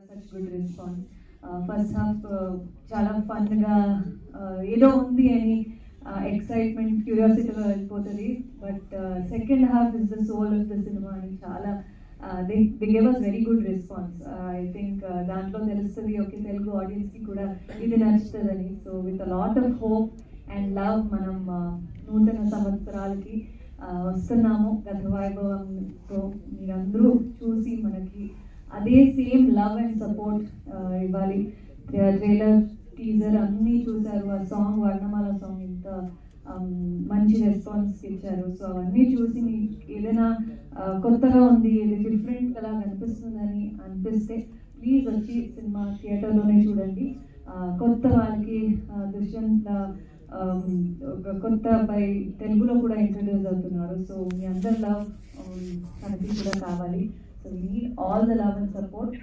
Such good response. First half చాలా ఫన్గా ఏదో ఉంది అని ఎక్సైట్మెంట్ క్యూరియాసిటీలో వెళ్ళిపోతుంది. But second half is the soul of the cinema అని చాలా they gave us very good response. I think దాంట్లో తెలుస్తుంది ఓకే తెలుగు ఆడియన్స్కి కూడా ఇది నచ్చుతుందని. So with a lot of hope and love మనం నూతన సంవత్సరాలకి వస్తున్నాము. గత వైభవంతో మీరందరూ చూసి మనకి అదే సేమ్ లవ్ అండ్ సపోర్ట్ ఇవ్వాలి. ట్రైలర్ టీజర్ అన్నీ చూశారు. ఆ సాంగ్ వర్ణమాల సాంగ్ ఇంత మంచి రెస్పాన్స్ ఇచ్చారు. సో అవన్నీ చూసి మీకు ఏదైనా కొత్తగా ఉంది, ఏది డిఫరెంట్ అలా కనిపిస్తుందని అనిపిస్తే ప్లీజ్ వచ్చి సినిమా థియేటర్లోనే చూడండి. కొత్త వాళ్ళకి దుష్యంత్ కొత్త అబ్బాయి తెలుగులో కూడా ఇంట్రడ్యూస్ అవుతున్నారు. సో మీ అందరి లవ్ తనకి కూడా కావాలి. So me all the love and support.